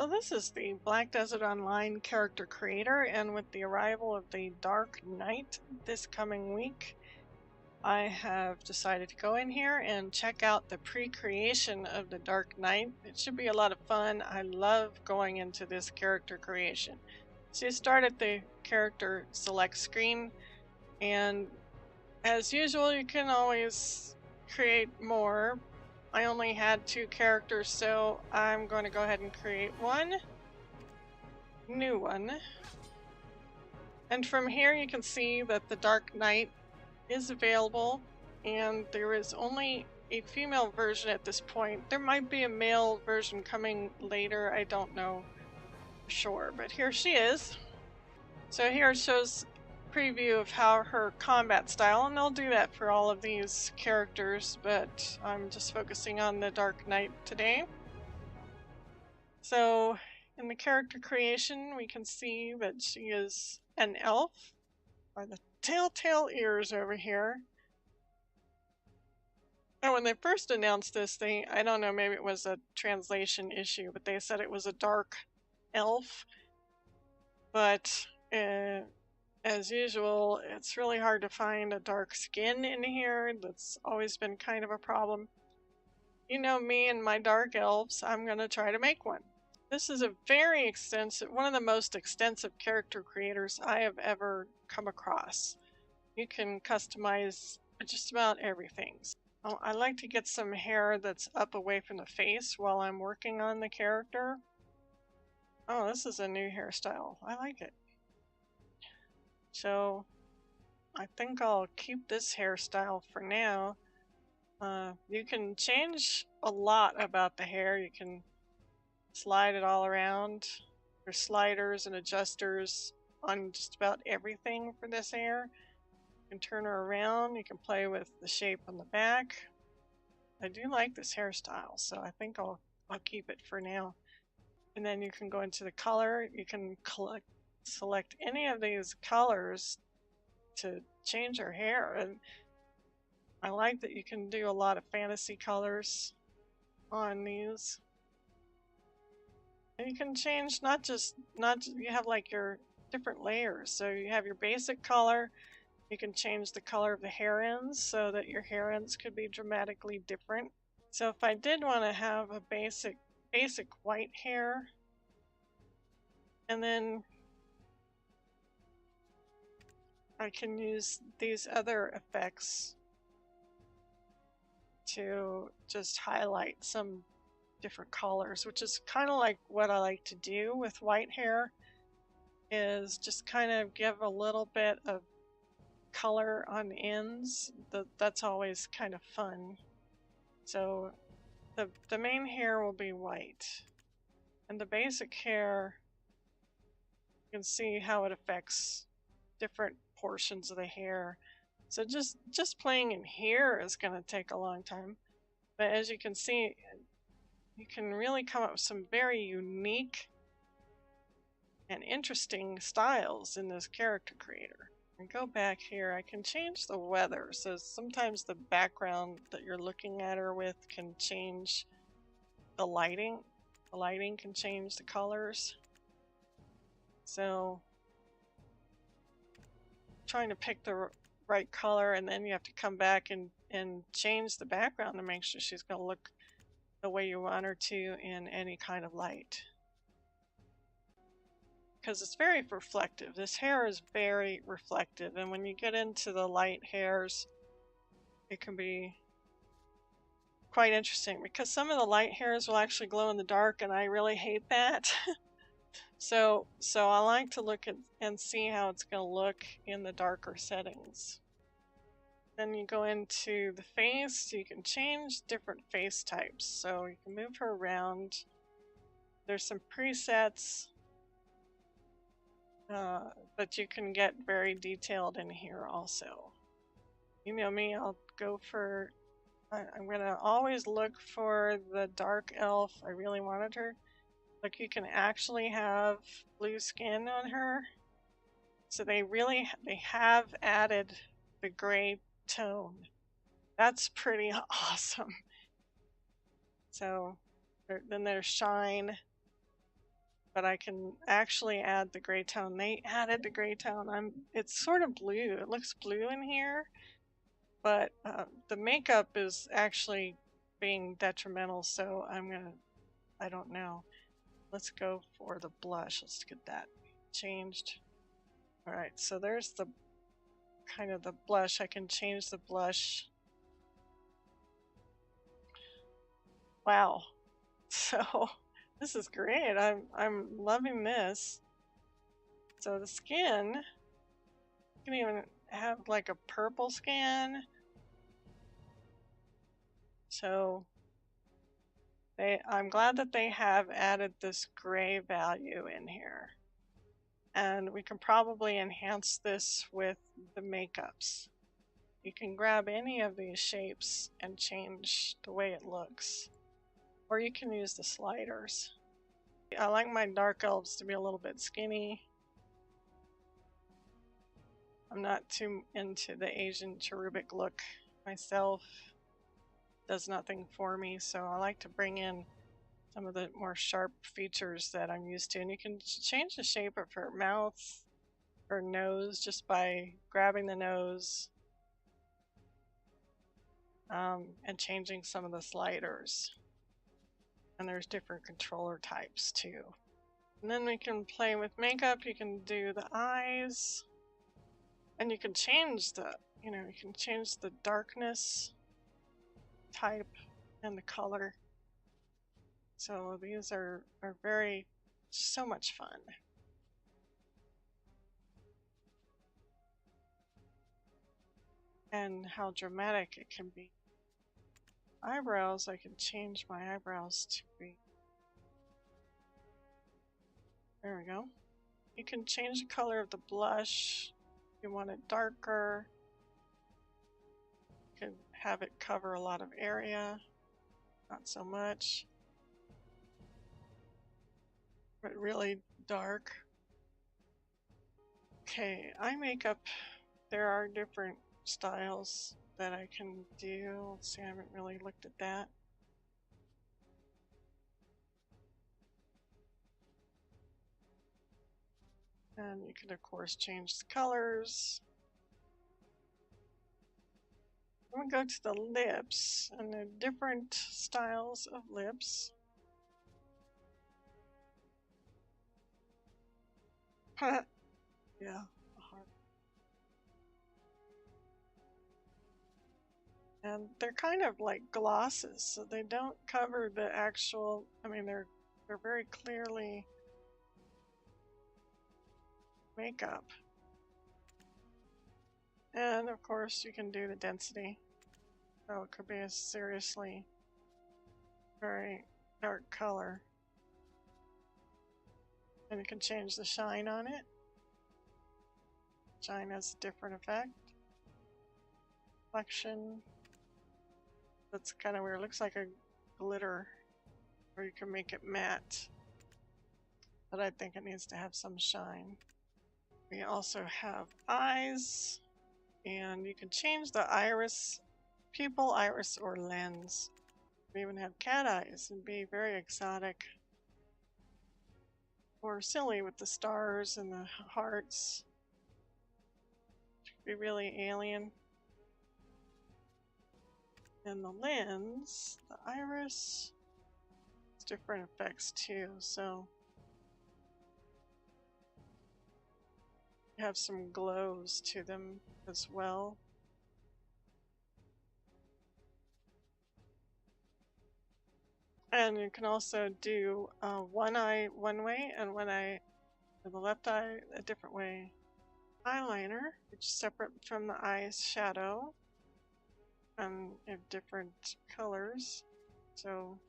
So this is the Black Desert Online character creator, and with the arrival of the Dark Knight this coming week, I have decided to go in here and check out the pre-creation of the Dark Knight. It should be a lot of fun. I love going into this character creation. So you start at the character select screen, and as usual you can always create more. I only had 2 characters, so I'm going to go ahead and create one new one. And from here you can see that the Dark Knight is available, and there is only a female version at this point. There might be a male version coming later, I don't know for sure, but here she is. So here it shows preview of how her combat style, and I'll do that for all of these characters, but I'm just focusing on the Dark Knight today. So in the character creation we can see that she is an elf by the telltale ears over here. And when they first announced this thing, I don't know, maybe it was a translation issue, but they said it was a dark elf, but as usual, it's really hard to find a dark skin in here. That's always been kind of a problem. You know me and my dark elves, I'm going to try to make one. This is a very extensive, one of the most extensive character creators I have ever come across. You can customize just about everything. Oh, I like to get some hair that's up away from the face while I'm working on the character. Oh, this is a new hairstyle. I like it. So I think I'll keep this hairstyle for now. You can change a lot about the hair. You can slide it all around. There's sliders and adjusters on just about everything for this hair. You can turn her around. You can play with the shape on the back. I do like this hairstyle, so I think I'll keep it for now. And then you can go into the color. You can select any of these colors to change her hair, and I like that you can do a lot of fantasy colors on these. And you can change you have like your different layers. So you have your basic color. You can change the color of the hair ends so that your hair ends could be dramatically different. So if I did want to have a basic white hair, and then I can use these other effects to just highlight some different colors, which is kind of like what I like to do with white hair, is just kind of give a little bit of color on the ends. That's always kind of fun. So the main hair will be white, and the basic hair, you can see how it affects different portions of the hair. So just playing in here is going to take a long time, but as you can see, you can really come up with some very unique and interesting styles in this character creator. And go back here, I can change the weather, so sometimes the background that you're looking at her with can change the lighting. The lighting can change the colors. So trying to pick the right color, and then you have to come back and change the background to make sure she's going to look the way you want her to in any kind of light. Because it's very reflective. This hair is very reflective, and when you get into the light hairs, it can be quite interesting, because some of the light hairs will actually glow in the dark, and I really hate that. So I like to look at and see how it's going to look in the darker settings. Then you go into the face. You can change different face types, so you can move her around. There's some presets, but you can get very detailed in here also. You know me, I'll go for, I'm going to always look for the dark elf. I really wanted her. Look, you can actually have blue skin on her. So they have added the gray tone. That's pretty awesome. So then there's shine. but I can actually add the gray tone. They added the gray tone. It's sort of blue. It looks blue in here, but the makeup is actually being detrimental, so I don't know. Let's go for the blush. Let's get that changed. All right, so there's the kind of the blush. I can change the blush. Wow. So this is great. I'm loving this. So the skin, you can even have like a purple skin. So I'm glad that they have added this gray value in here. And we can probably enhance this with the makeups. You can grab any of these shapes and change the way it looks. Or you can use the sliders. I like my dark elves to be a little bit skinny. I'm not too into the Asian cherubic look myself. Does nothing for me, so I like to bring in some of the more sharp features that I'm used to. And you can change the shape of her mouth or nose just by grabbing the nose and changing some of the sliders. And there's different controller types too. And then we can play with makeup. You can do the eyes, and you can change the, you can change the darkness type and the color. So these are very, so much fun. And how dramatic it can be. Eyebrows, I can change my eyebrows to be. There we go. You can change the color of the blush. If you want it darker, you can have it cover a lot of area. Not so much. But really dark. Okay, eye makeup. There are different styles that I can do. Let's see, I haven't really looked at that. And you can, of course, change the colors. I'm going to go to the lips, and there are different styles of lips. Yeah, a heart. And they're kind of like glosses, so they don't cover the actual, I mean, they're very clearly makeup. And of course you can do the density. So it could be a seriously very dark color. And you can change the shine on it. Shine has a different effect. Reflection. That's kind of weird. It looks like a glitter. Or you can make it matte. But I think it needs to have some shine. We also have eyes. And you can change the iris, pupil, iris, or lens. We even have cat eyes and be very exotic. Or silly with the stars and the hearts. Be really alien. And the lens, the iris, it's different effects too, so you have some glows to them as well. And you can also do one eye one way and one eye, the left eye a different way. Eyeliner, which is separate from the eye's shadow, and have different colors. So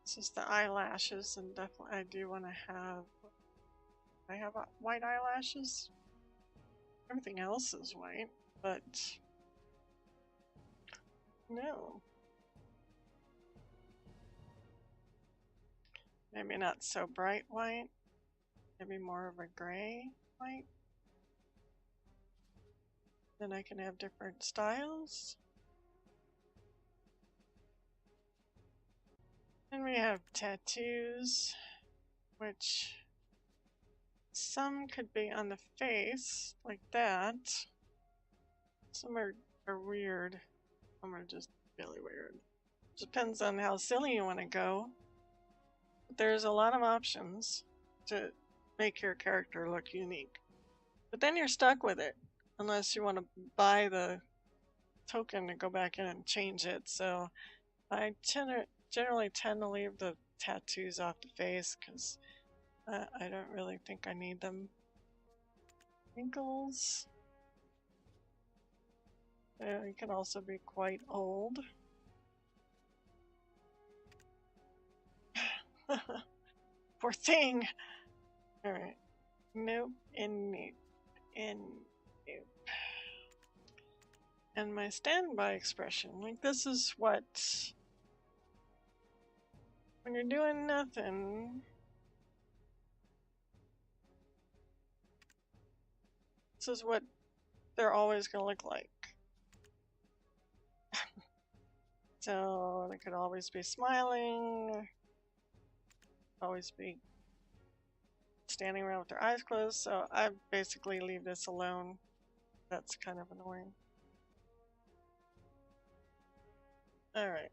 this is the eyelashes, and definitely I do want to have. I have white eyelashes. Everything else is white, but no. Maybe not so bright white. Maybe more of a gray white. Then I can have different styles. And we have tattoos, which some could be on the face, like that. Some are weird. Some are just really weird. Depends on how silly you want to go. But there's a lot of options to make your character look unique. But then you're stuck with it, unless you want to buy the token to go back in and change it. So I generally tend to leave the tattoos off the face because I don't really think I need them. Wrinkles. It can also be quite old. Poor thing! Alright. Nope. And nope. And nope. And my standby expression. Like, this is what... when you're doing nothing... this is what they're always going to look like. So they could always be smiling, always be standing around with their eyes closed, so I basically leave this alone. That's kind of annoying. Alright.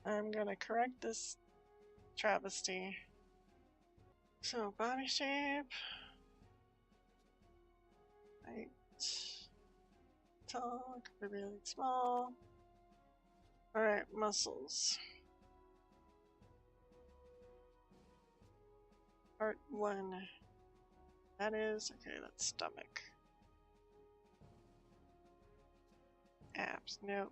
I'm gonna correct this travesty. So, body shape. Height. Tall, could be really small. Alright, muscles. Part 1. That is, okay, that's stomach. Abs, nope.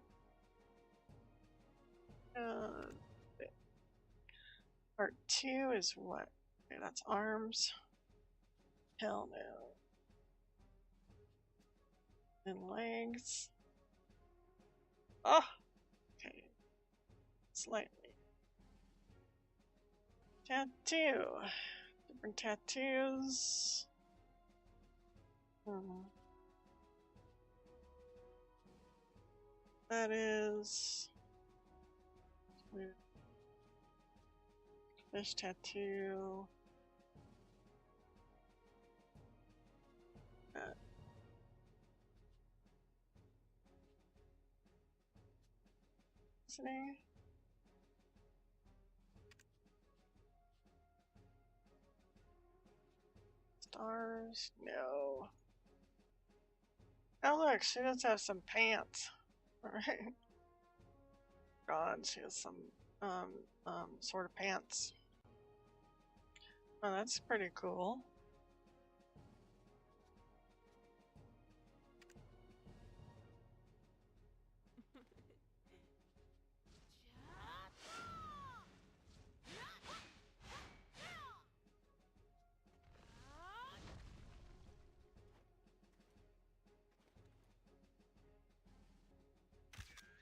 Part 2 is what? Okay, that's arms. Hell no. And legs. Oh! Okay. Slightly. Tattoo. Different tattoos. That is... fish tattoo. Stars? No. Oh look, she does have some pants. Alright. God, she has some sort of pants. Oh, that's pretty cool.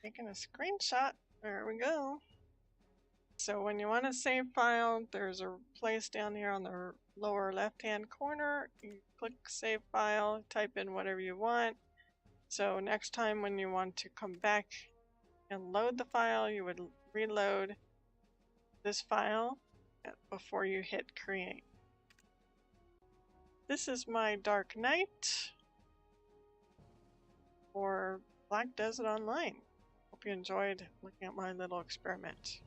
Taking a screenshot. There we go. So when you want to save file, there's a place down here on the lower left hand corner. You click save file, type in whatever you want. So next time when you want to come back and load the file, you would reload this file before you hit create. This is my Dark Knight for Black Desert Online. Hope you enjoyed looking at my little experiment.